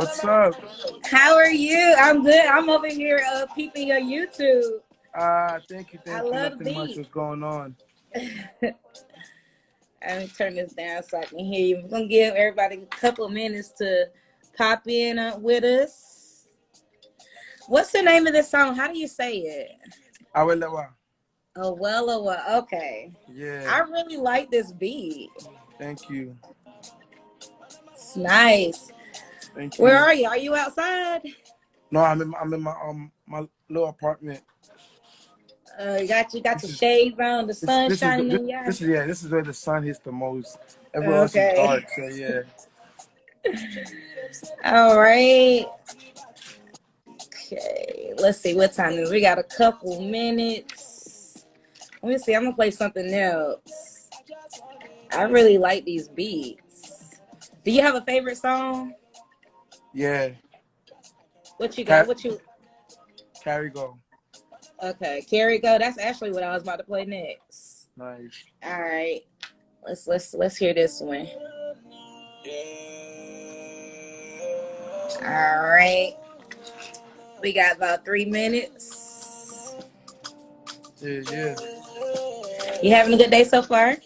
What's up? How are you? I'm good. I'm over here peeping your YouTube. Thank you, I thank you. love the Nothing much. beat. What's going on? Let me turn this down so I can hear you. I'm gonna give everybody a couple of minutes to pop in with us. What's the name of this song? How do you say it? Awelewa. Oh well. Okay. Yeah, I really like this beat. thank you. It's nice. Thank Where you. are you? Are you outside? No, I'm in my little apartment. You got This your is shades on. The this sun this is shining this, in your this eyes. is yeah, this is where the sun hits the most. Everywhere else is Okay. dark, so yeah. All right. Okay, let's see what time it is. We got a couple minutes. Let me see. I'm gonna play something else. I really like these beats. Do you have a favorite song? Yeah. What you got? Car- What you? Carry go. Okay, Carrie Go. That's actually what I was about to play next. Nice. All right, let's hear this one. All right, we got about 3 minutes. Yeah, yeah. You having a good day so far?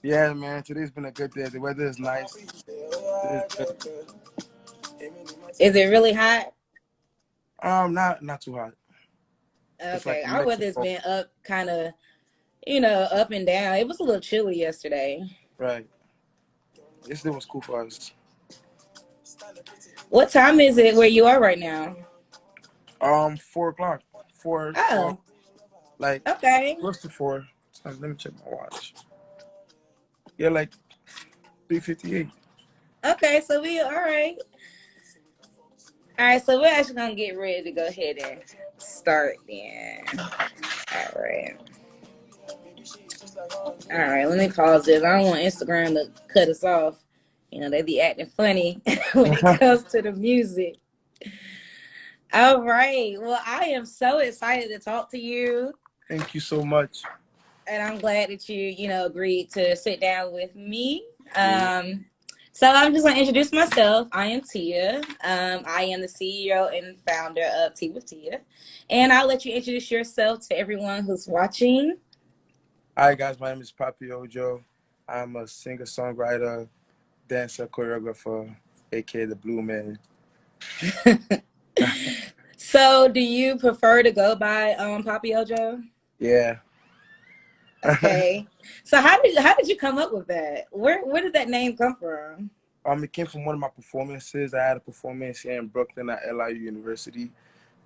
Yeah, man. Today's been a good day. The weather is nice. It is good. Is it really hot? Not too hot. It's like Okay, a our mix of weather's both. been up, kind of, up and down. It was a little chilly yesterday. Right. Yesterday was cool for us. What time is it where you are right now? 4 o'clock. Four, Oh, like okay. close to four. Let me check my watch. Yeah, like 3:58. Okay, so we all right. All right, so we're actually gonna get ready to go ahead and start then. All right. All right, let me pause this. I don't want Instagram to cut us off. They be acting funny when it comes to the music. All right. Well, I am so excited to talk to you. Thank you so much. And I'm glad that you agreed to sit down with me. Yeah. So I'm just going to introduce myself. I am Tia. I am the CEO and founder of Tea with Tia. And I'll let you introduce yourself to everyone who's watching. Hi guys, my name is Papi Ojo. I'm a singer-songwriter, dancer, choreographer, aka the Blue Man. So do you prefer to go by Papi Ojo? Yeah. Okay. So how did you come up with that? Where did that name come from? It came from one of my performances. I had a performance here in Brooklyn at LIU University,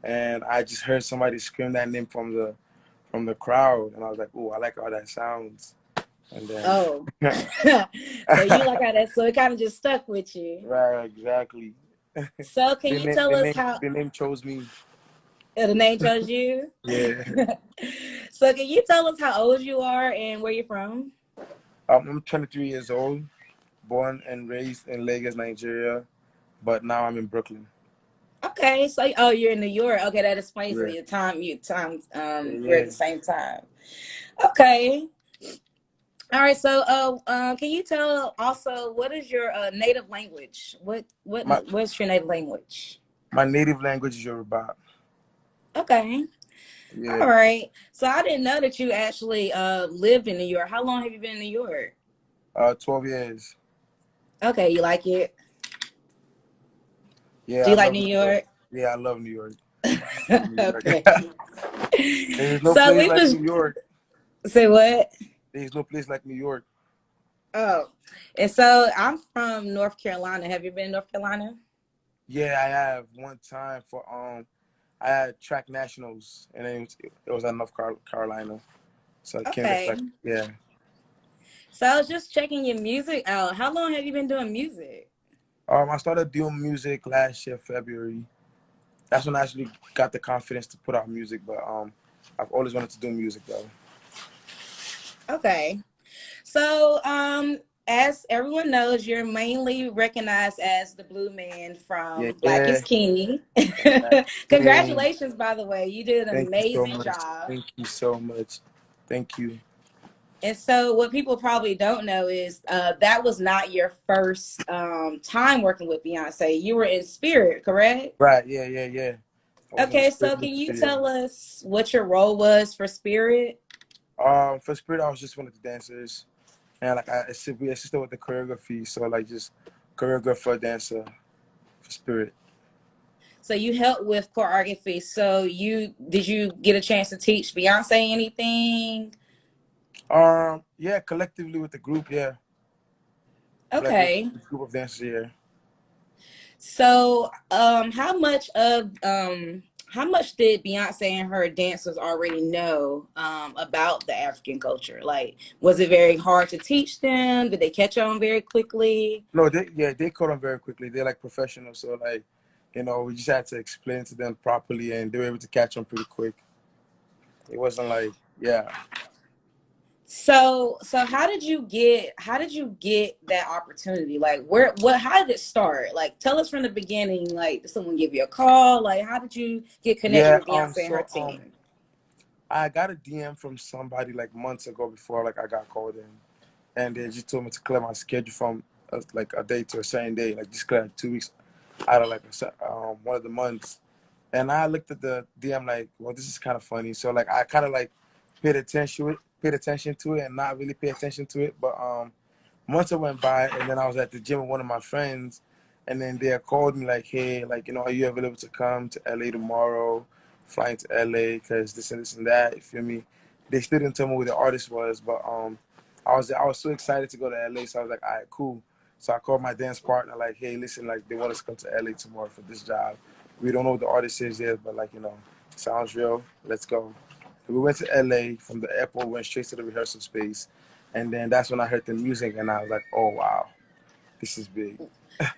and I just heard somebody scream that name from the crowd, and I was like, "Oh, I like how that sounds." And then, Oh. So you like how that, so it kind of just stuck with you. right, exactly. So can The you name, tell the us name, how the name chose me. the name chose you? Yeah. So can you tell us how old you are and where you're from? I'm 23 years old, born and raised in Lagos, Nigeria, but now I'm in Brooklyn. Okay, so you're in New York. Okay, that explains Yeah. your time. We're at Yeah. the same time. Okay. All right. So can you tell also what is your native language? My What's your native language? my native language is Yoruba. Okay. All Yeah. right. So I didn't know that you actually lived in New York. How long have you been in New York? 12 years. Okay, you like it? Yeah, Do I you like love New New York. York? Yeah, I love New York. Love New York. Okay. There's no So place we like was New York. say what? There's no place like New York. Oh, and so I'm from North Carolina. Have you been to North Carolina? Yeah, I have one time for I had track nationals, and then it was at Carolina. So I came to Okay. track. Yeah. So I was just checking your music out. How long have you been doing music? I started doing music last year, February. That's when I actually got the confidence to put out music. But I've always wanted to do music though. Okay. So as everyone knows, you're mainly recognized as the Blue Man from Black Yeah. Is King. Dang. Congratulations, by the way. You did an Thank you so amazing much. job. Thank you so much. Thank you. And so, what people probably don't know is that was not your first time working with Beyonce. You were in Spirit, correct? Right, yeah, yeah, yeah. I was in the Okay, Spirit so can music you video. tell us what your role was for Spirit? For Spirit, I was just one of the dancers, and like we assisted with the choreography, so like just choreographer, dancer for Spirit. So you helped with choreography. So you get a chance to teach Beyonce anything? Yeah, collectively with the group, yeah, like with Okay. the group of dancers, yeah. So how much did Beyonce and her dancers already know about the African culture? Like, was it very hard to teach them? Did they catch on very quickly? No, they caught on very quickly. They're like professionals, so like, we just had to explain to them properly, and they were able to catch on pretty quick. It wasn't like, yeah. So how did you get that opportunity? Like how did it start? Like tell us from the beginning, like did someone give you a call? Like how did you get connected Yeah, with Beyonce and her team? I got a DM from somebody like months ago before like I got called in, and they just told me to clear my schedule from like a day to a certain day, like just clear like 2 weeks out of like one of the months. And I looked at the DM like, well, this is kind of funny. So like I kind of like paid attention to it, and not really pay attention to it. But months went by, and then I was at the gym with one of my friends, and then they had called me like, hey, like, are you available to come to LA tomorrow? Flying to LA because this and that. You feel me? They still didn't tell me who the artist was, but I was so excited to go to LA, so I was like, all right, cool. So I called my dance partner like, hey, listen, like they want us to come to LA tomorrow for this job. We don't know what the artist is yet, but like, sounds real. Let's go. We went to LA from the airport, went straight to the rehearsal space, and then that's when I heard the music, and I was like, oh wow, this is big.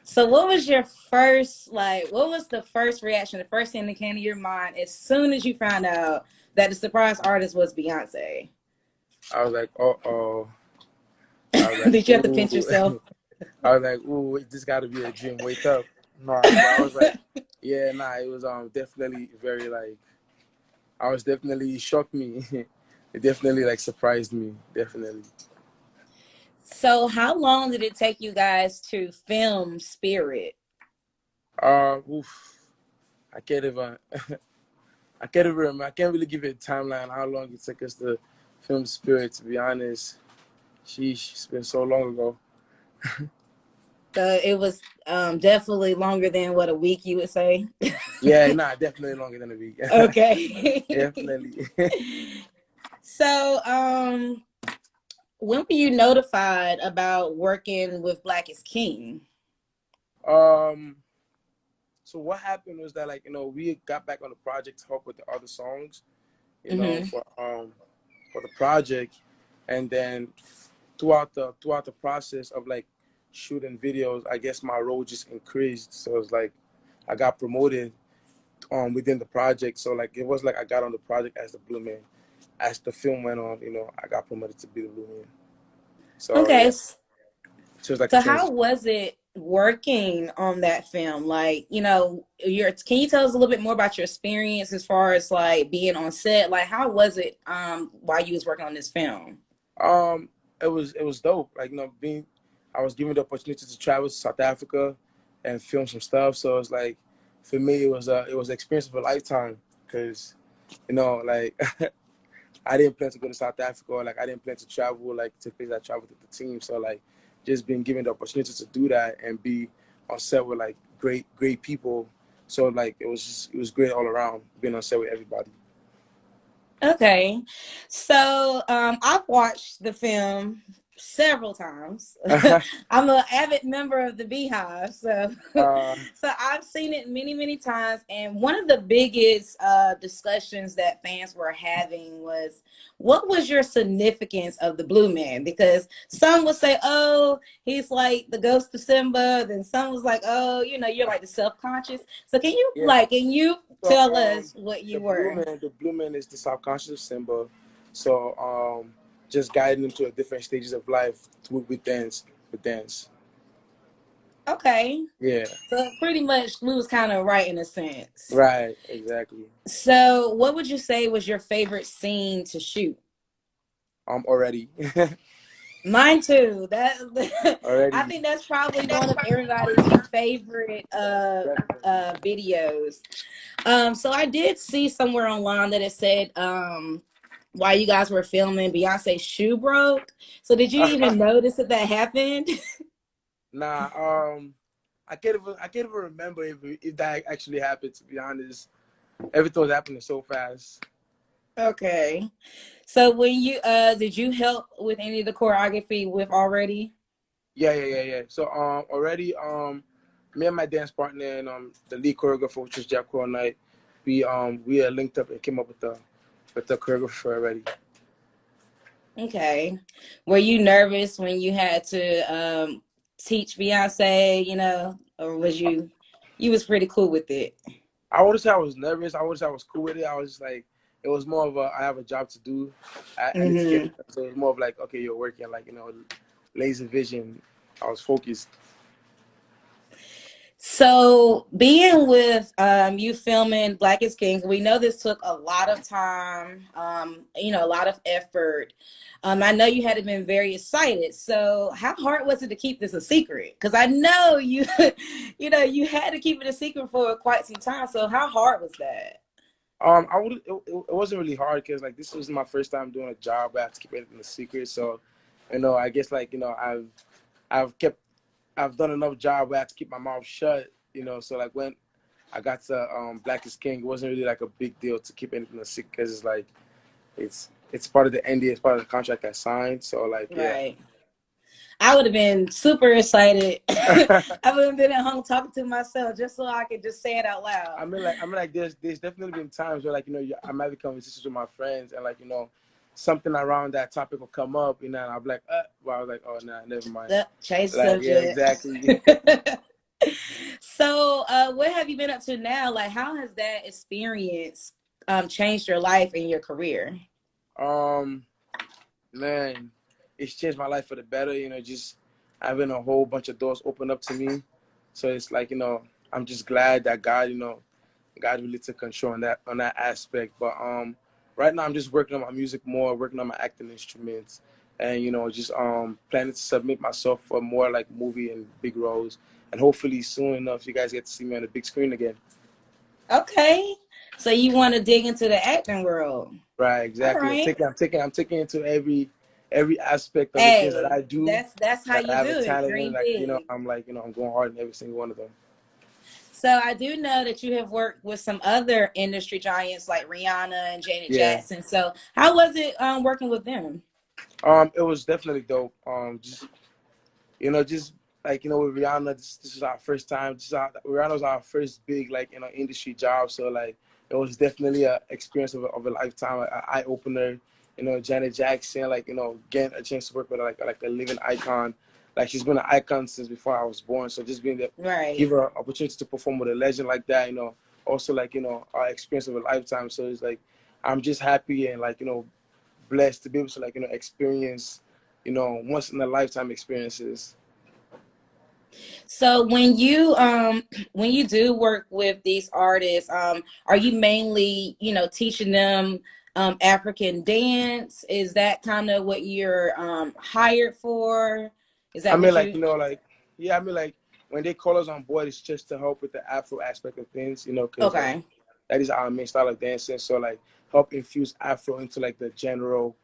So what was your first what was the first reaction, the first thing that came to your mind as soon as you found out that the surprise artist was Beyonce? I was like, oh. I was like, Did you have to pinch ooh. yourself? I was like, ooh, this got to be a dream. Wake up. Nah, but I was like, yeah, nah, it was definitely very like, I was definitely shocked me. It definitely like surprised me. Definitely. So how long did it take you guys to film Spirit? Oof. I can't even. I can't even remember. I can't really give it a timeline how long it took us to film Spirit. To be honest, sheesh, it's been so long ago. So it was definitely longer than what a week you would say. Yeah, nah, definitely longer than a week. Okay. Definitely. So when were you notified about working with Black is King? um. So what happened was that like we got back on the project to help with the other songs, Hmm. for the project, and then throughout the process of like shooting videos, I guess my role just increased. So it's like I got promoted within the project. So like it was like I got on the project as the Blue Man. As the film went on, I got promoted to be the Blue Man. So Okay. yeah, so it's like a So how transition. was it working on that film? Like, your can you tell us a little bit more about your experience as far as like being on set? Like how was it while you was working on this film? Um, it was dope. Like being, I was given the opportunity to travel to South Africa and film some stuff. So it's like, for me, it was an experience of a lifetime because like I didn't plan to go to South Africa, or like I didn't plan to travel like to places I traveled with the team. So like just being given the opportunity to do that and be on set with like great people. So like it was great all around being on set with everybody. Okay. So I've watched the film several times. I'm an avid member of the Beehive, so uh, so I've seen it many, many times. And one of the biggest discussions that fans were having was, what was your significance of the Blue Man? Because some would say, oh, he's like the ghost of Simba. Then some was like, oh, you're like the self-conscious. So yeah. can you So tell us what the you blue were? man, the blue man is the subconscious symbol. So just guiding them to the different stages of life with dance. Okay. Yeah, So pretty much we was kind of right in a sense. right, exactly. So what would you say was your favorite scene to shoot? Already. Mine too. That I Already. think that's probably one of everybody's favorite videos. So I did see somewhere online that it said while you guys were filming, Beyonce's shoe broke. So did you even notice that that happened? Nah, I can't even remember if that actually happened. To be honest, everything was happening so fast. Okay. So when you did you help with any of the choreography with already? Yeah. So already me and my dance partner and the lead choreographer, which was Jack Crow Knight, we linked up and came up with the choreographer already. Okay. Were you nervous when you had to teach Beyonce, or was you was pretty cool with it? I wouldn't say I was nervous. I wouldn't say I was cool with it. I was just like, it was more of a I have a job to do. I need to get Hmm. it done. So it was more of like, okay, you're working like laser vision. I was focused. So being with you filming Black is King, we know this took a lot of time, a lot of effort. I know you had been very excited. So how hard was it to keep this a secret? Because I know you, you had to keep it a secret for quite some time. So how hard was that? I would. It wasn't really hard because like this was my first time doing a job where I have to keep everything a secret. So, I guess like I've kept I've done enough job where I have to keep my mouth shut. So like when I got to Black is King, it wasn't really like a big deal to keep anything a secret because it's like it's part of the NDA, it's part of the contract I signed. So like yeah. Right. I would have been super excited. I would have been at home talking to myself just so I could just say it out loud. There's definitely been times where like I'm having conversations with my friends and like something around that topic will come up, and I'll be like, well, I was like, oh nah, never mind. Change Like yeah, subject. exactly. So, what have you been up to now? Like, how has that experience changed your life and your career? um, Man, it's changed my life for the better. Just having a whole bunch of doors open up to me. So it's like I'm just glad that God really took control on that aspect. But right now I'm just working on my music more, working on my acting instruments, and just planning to submit myself for more like movie and big roles. And hopefully soon enough you guys get to see me on the big screen again. Okay, so you want to dig into the acting world? Right, All exactly. right. I'm taking into every aspect of the things that Hey, I do that's how that I you have a do it. talent in. Dream Like big. I'm like I'm going hard in every single one of them. So I do know that you have worked with some other industry giants like Rihanna and Janet Yeah. Jackson. So how was it working with them? It was definitely dope. Just like with Rihanna, this was our first time. Rihanna was our first big like industry job, so like it was definitely a experience of a lifetime, an eye opener. Janet Jackson, like getting a chance to work with like a living icon. Like she's been an icon since before I was born. So just being there, Right. give her an opportunity to perform with a legend like that. Also like our experience of a lifetime. So it's like I'm just happy and like blessed to be able to like experience once in a lifetime experiences. So when you do work with these artists, are you mainly, teaching them African dance? Is that kind of what you're hired for? Is I that mean, what like, you yeah, I mean, like, when they call us on board, it's just to help with the Afro aspect of things, because, like, okay. that is our main style of dancing. So, like, help infuse Afro into, like, the general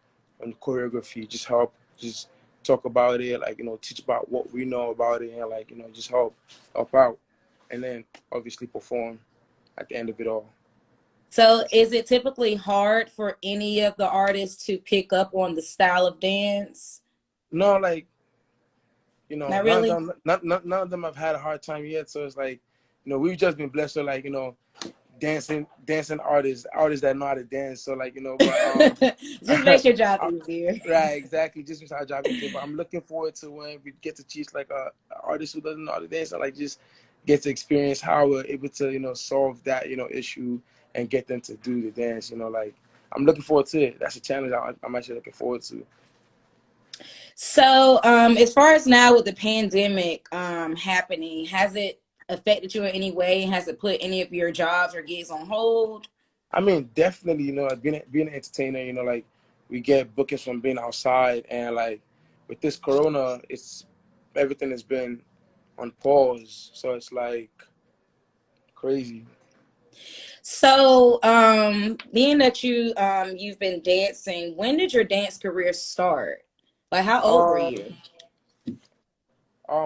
choreography. Just help, just talk about it, like, teach about what we know about it, and, like, just help out. And then, obviously, perform at the end of it all. So is it typically hard for any of the artists to pick up on the style of dance? No, like, Not really? none of them have had a hard time yet. So it's like, we've just been blessed with, like, dancing artists that know how to dance. So like but Just makes your job easier. right, exactly. Just makes our job easier. But I'm looking forward to when we get to teach like a artist who doesn't know how to dance, and like just get to experience how we're able to solve that issue and get them to do the dance. Like I'm looking forward to it. That's a challenge I'm actually looking forward to. So, as far as now with the pandemic happening, has it affected you in any way? Has it put any of your jobs or gigs on hold? I mean, definitely, being an entertainer, like we get bookings from being outside, and like with this corona, it's everything has been on pause, so it's like crazy. So, being that you've been dancing, when did your dance career start? Like, how old were Um, you?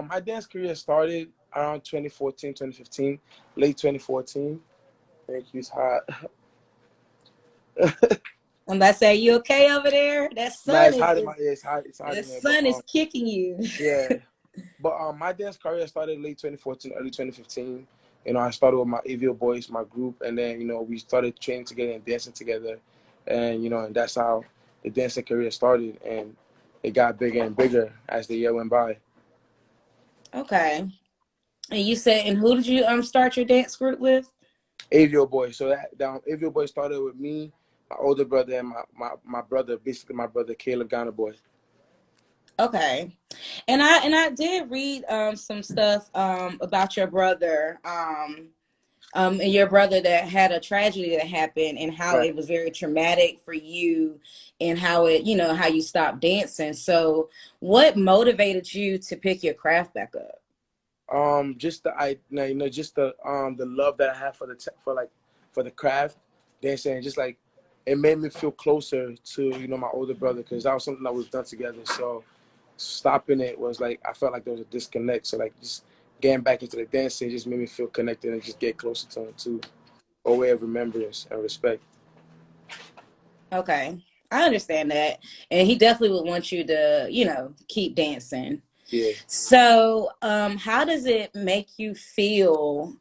my dance career started around 2014, 2015, late 2014. Thank you, it's hot. I'm about to say, you okay over there? That Nah, sun it's hot in my, is yeah, it's hot the in here, but sun is kicking you. yeah. But my dance career started late 2014, early 2015. You know, I started with my AVO boys, my group, and then we started training together and dancing together, and and that's how the dancing career started, and it got bigger and bigger as the year went by. Okay. And you said, and who did you start your dance group with? AVO boys. So that AVO boys started with me, my older brother, and my brother, basically my brother Caleb Ghana boy. Okay. And I did read some stuff about your brother. And your brother that had a tragedy that happened and how Right. it was very traumatic for you and how it, how you stopped dancing. So what motivated you to pick your craft back up? Just just the love that I have for for the craft, dancing, just like it made me feel closer to my older brother, because that was something that was done together. So stopping it was like I felt like there was a disconnect. So like just getting back into the dancing just made me feel connected and just get closer to him too, a way of remembrance and respect. Okay. I understand that. And he definitely would want you to, keep dancing. Yeah. So, how does it make you feel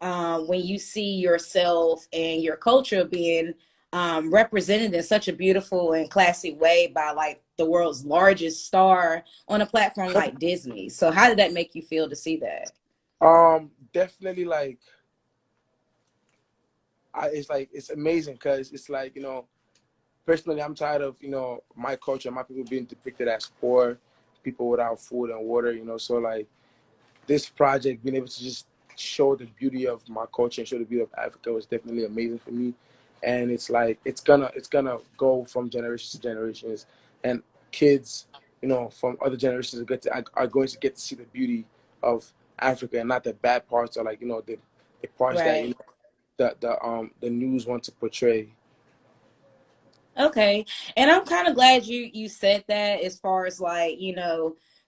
when you see yourself and your culture being represented in such a beautiful and classy way by like the world's largest star on a platform like Disney? So, how did that make you feel to see that? Definitely like it's like it's amazing because it's like personally, I'm tired of my culture, my people being depicted as poor, people without food and water. So like this project, being able to just show the beauty of my culture and show the beauty of Africa was definitely amazing for me. And it's like it's gonna go from generations to generations, and kids, from other generations are going to get to see the beauty of Africa and not the bad parts, or like the parts that Right. the news want to portray. Okay. And I'm kind of glad you said that as far as like,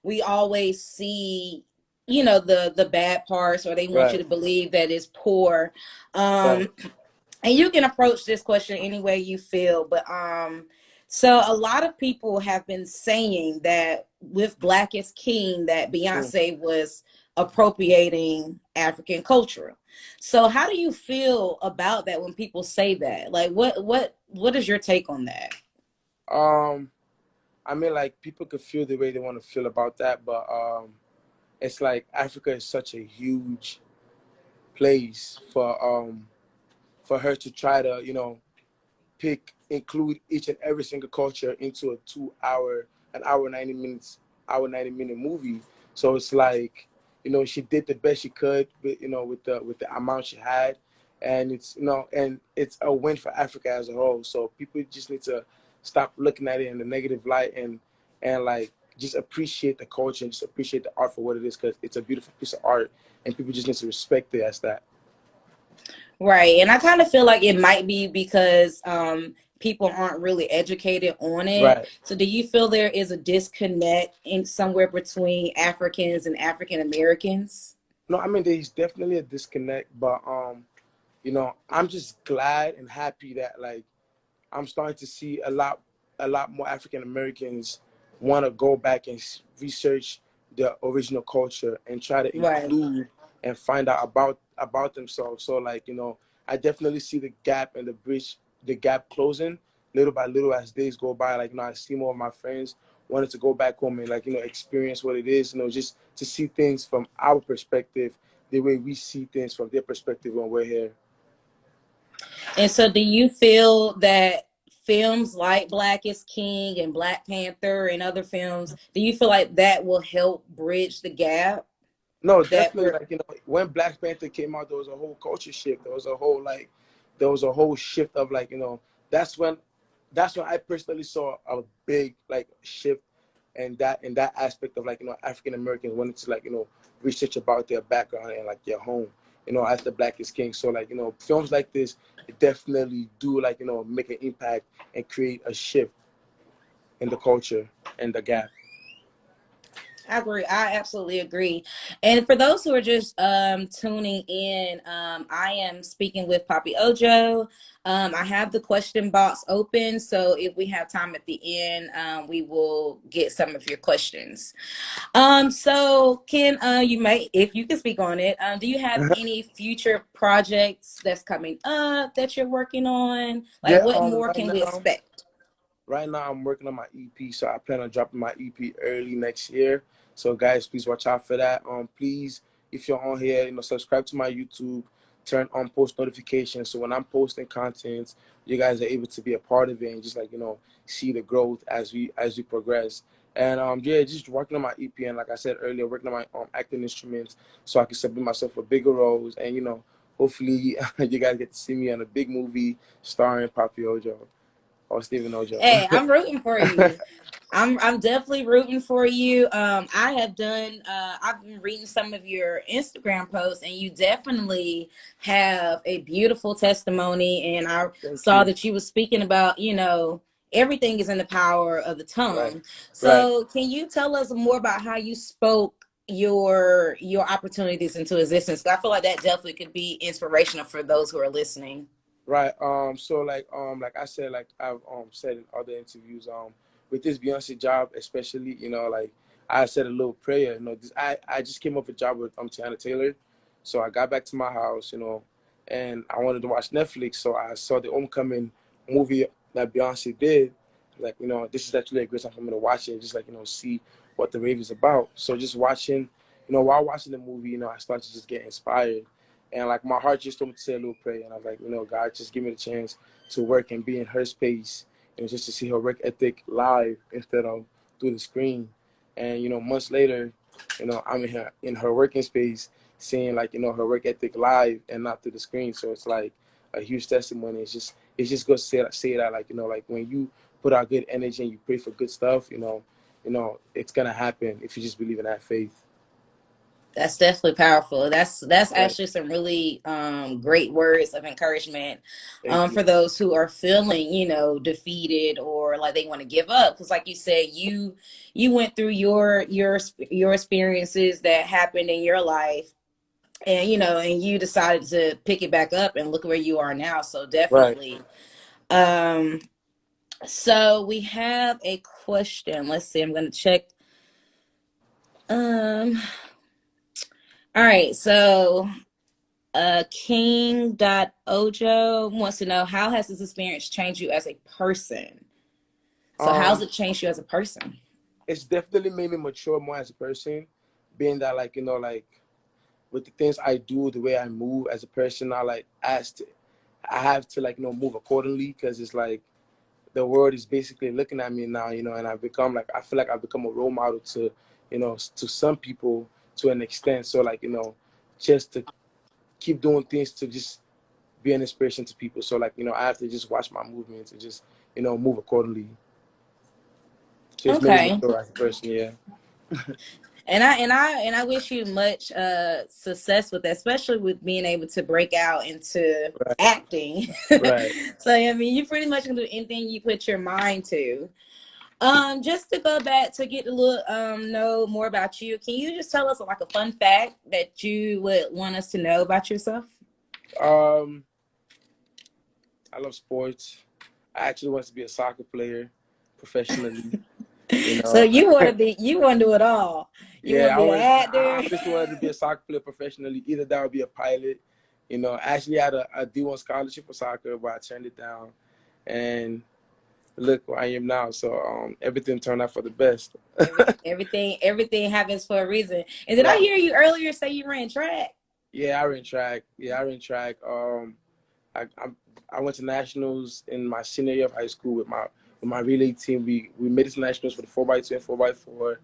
we always see, the bad parts or they want you Right. to believe that it's poor. Right. Um and you can approach this question any way you feel, but so a lot of people have been saying that with Black is King that Mm. Beyonce was appropriating African culture. So how do you feel about that when people say that? Like what is your take on that? Um, I mean, like people could feel the way they want to feel about that, but it's like Africa is such a huge place for her to try to include each and every single culture into a 2 hour, an hour 90 minutes, hour 90 minute movie. So it's like, she did the best she could with with the amount she had, and it's a win for Africa as a whole. So people just need to stop looking at it in the negative light, and like just appreciate the culture and just appreciate the art for what it is, because it's a beautiful piece of art, and people just need to respect it as that. Right. And I kind of feel like it might be because people aren't really educated on it. Right. So do you feel there is a disconnect in somewhere between Africans and African Americans? No, I mean there's definitely a disconnect, but I'm just glad and happy that like I'm starting to see a lot more African Americans want to go back and research the original culture and try to Right. include and find out about themselves. So like I definitely see the gap and the gap closing little by little as days go by. Like I see more of my friends wanted to go back home and like experience what it is. Just to see things from our perspective, the way we see things from their perspective when we're here. And so do you feel that films like Black is King and Black Panther and other films, do you feel like that will help bridge the gap No, that definitely. we're Like when Black Panther came out, there was a whole culture shift. There was a whole shift of like that's when that's when I personally saw a big like shift in that aspect of like African Americans wanting to like research about their background and like their home, as the Black is King. So like films like this definitely do like make an impact and create a shift in the culture and the gap. I agree. I absolutely agree. And for those who are just tuning in, I am speaking with Papi Ojo. I have the question box open, so if we have time at the end, we will get some of your questions. So can you may if you can speak on it, do you have any future projects that's coming up that you're working on? Like Yeah, what more right can we now. expect? Right now, I'm working on my EP, so I plan on dropping my EP early next year. So, guys, please watch out for that. Please, if you're on here, subscribe to my YouTube, turn on post notifications, so when I'm posting content, you guys are able to be a part of it and just like see the growth as we progress. And yeah, just working on my EP, and like I said earlier, working on my acting instruments, so I can submit myself for bigger roles, and hopefully, you guys get to see me in a big movie starring Papi Ojo or Stephen Ojo. Hey, I'm rooting for you. I'm definitely rooting for you. I have done I've been reading some of your Instagram posts and you definitely have a beautiful testimony and I Thank saw you. that you were speaking about, everything is in the power of the Right, tongue. right, So, can you tell us more about how you spoke your opportunities into existence? I feel like that definitely could be inspirational for those who are listening. right. So like I said, like I've said in other interviews, with this Beyonce job, especially, like I said a little prayer. I just came off a job with Tiana Taylor, so I got back to my house, and I wanted to watch Netflix, so I saw the Homecoming movie that Beyonce did. Like, this is actually a great time for me to watch it, just like see what the rave is about. So just watching, while watching the movie, I started to just get inspired. And like my heart just told me to say a little prayer, and I was like, God, just give me the chance to work and be in her space, just to see her work ethic live instead of through the screen. And months later, I'm in her working space, seeing like her work ethic live and not through the screen. So it's like a huge testimony. It's just good to say that like like when you put out good energy and you pray for good stuff, it's gonna happen if you just believe in that faith. That's definitely powerful. That's Right. actually some really great words of encouragement Thank you. for those who are feeling, defeated or like they want to give up. Because, like you said, you went through your experiences that happened in your life, and and you decided to pick it back up and look where you are now. So Right. definitely. Um, so we have a question. Let's see. I'm gonna check. Um. All right. So King.Ojo wants to know, how has this experience changed you as a person? So how's Um, it changed you as a person? it's definitely made me mature more as a person, being that like like with the things I do, the way I move as a person, I have to like move accordingly because it's like the world is basically looking at me now, and I feel like I've become a role model to to some people to an extent. So like just to keep doing things to just be an inspiration to people. So like I have to just watch my movements and just move accordingly. So it's made me Okay. mature as a person. Yeah. And I wish you much success with that, especially with being able to break out into Right. acting. Right. So I mean, you pretty much can do anything you put your mind to. Just to go back to get a little know more about you, can you just tell us like a fun fact that you would want us to know about yourself? Um, I love sports. I actually want to be a soccer player professionally. You So know, you want to do it all. You want yeah, to be an I actor. honestly wanted to be a soccer player professionally. Either that or be a pilot. I actually had a D1 scholarship for soccer, but I turned it down. And look where I am now. So everything turned out for the best. Everything happens for a reason. And did I Right. hear you earlier say you ran track? Yeah, I ran track. Yeah, I ran track. I I went to nationals in my senior year of high school with my relay team. We made it to nationals for the 4x2 and 4x4.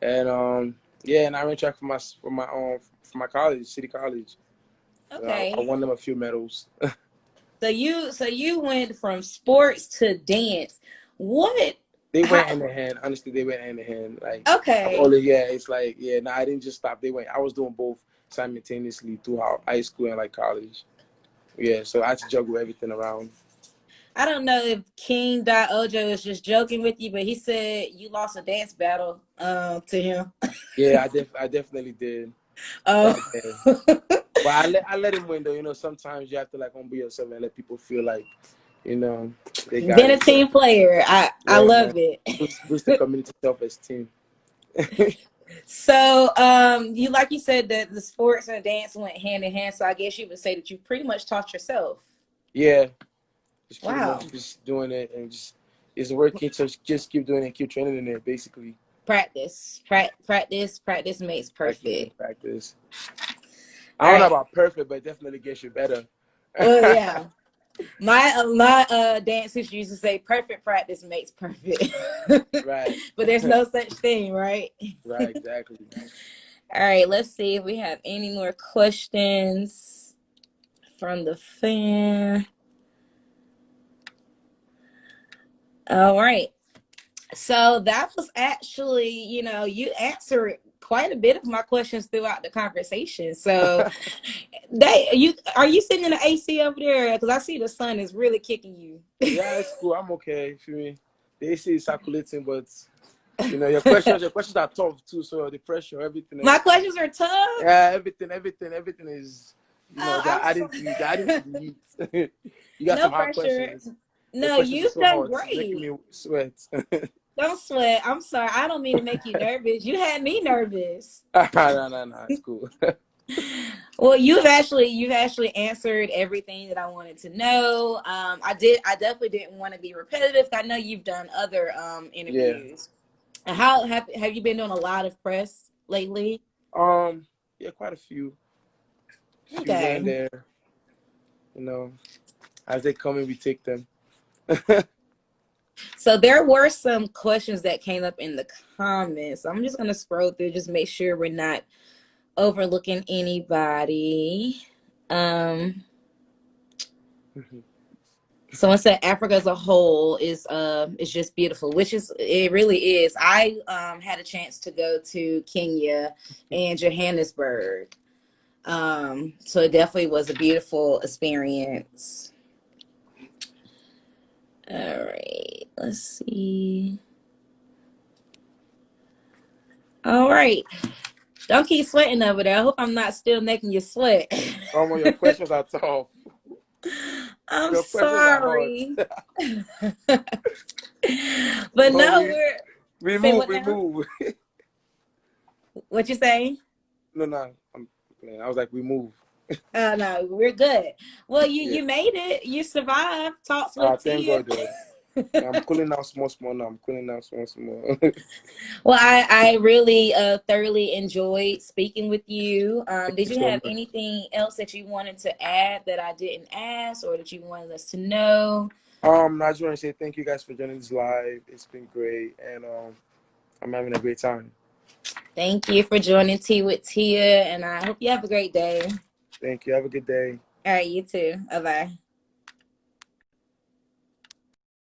And yeah, and I ran track for my college, City College. I Okay. won them a few medals. So you went from sports to dance. What? They How? went hand in hand. Honestly, they went hand in hand. Like I've Okay. always, yeah, it's like, yeah, no, I didn't just stop. They went. I was doing both simultaneously throughout high school and like college. Yeah, so I had to juggle everything around. I don't know if King Ojo is just joking with you, but he said you lost a dance battle to him. Yeah, I definitely did Oh. back then. But I let him win though. You know, sometimes you have to like humble yourself and let people feel like, you know, they got Been a it. So team player. I yeah, man, love it. boost the community self esteem. So, you like you said that the sports and dance went hand in hand. So I guess you would say that you pretty much taught yourself. Yeah, just pretty Wow. much just doing it and just it's working. So just keep doing it, keep training in it, basically. Practice makes Practice perfect. and practice. I All don't know right. about perfect, but it definitely gets you better. Well, yeah. My dance teacher used to say, "Perfect practice makes perfect," Right. but there's no such thing, right? Right, exactly. All right. Let's see if we have any more questions from the fan. All right. So that was actually, you answered quite a bit of my questions throughout the conversation. So are you sitting in the AC over there? Because I see the sun is really kicking you. Yeah, it's cool. I'm okay. Feel me? The AC is circulating, but you know, your questions are tough too. So the pressure, My everything, questions are tough. yeah, everything is, you know, Oh, I'm they're adding to sorry. the heat. You got No some hard pressure. questions. Your No, questions are you've so done hot, it's making great. me sweat. Don't sweat. I'm sorry. I don't mean to make you nervous. You had me nervous. No, it's cool. Well, you've actually answered everything that I wanted to know. I definitely didn't want to be repetitive. I know you've done other Yeah. interviews. How have you been doing a lot of press lately? Yeah, quite a few here and Okay. there. You know, as they come in, we take them. So there were some questions that came up in the comments. I'm just gonna scroll through, just make sure we're not overlooking anybody. Um, Someone said Africa as a whole is just beautiful, which is it really is. I had a chance to go to Kenya and Johannesburg. So it definitely was a beautiful experience. All right, let's see. All right. Don't keep sweating over there. I hope I'm not still making you sweat. Your questions are tough. I'm Your questions are hard. sorry. But Oh, no, we're say what we now? move. What you say? No, I'm playing. I was like, we move. No, we're good. Well, you Yeah. you made it. You survived. Talks with Thank Tia. God, though. Yeah, I'm cooling down small now. I'm cooling down small. Well, I really thoroughly enjoyed speaking with you. Thank Did you you so have much. anything else that you wanted to add that I didn't ask or that you wanted us to know? I just want to say thank you guys for joining this live. It's been great, and I'm having a great time. Thank you for joining Tea with Tia, and I hope you have a great day. Thank you. Have a good day. All right, you too. Bye bye.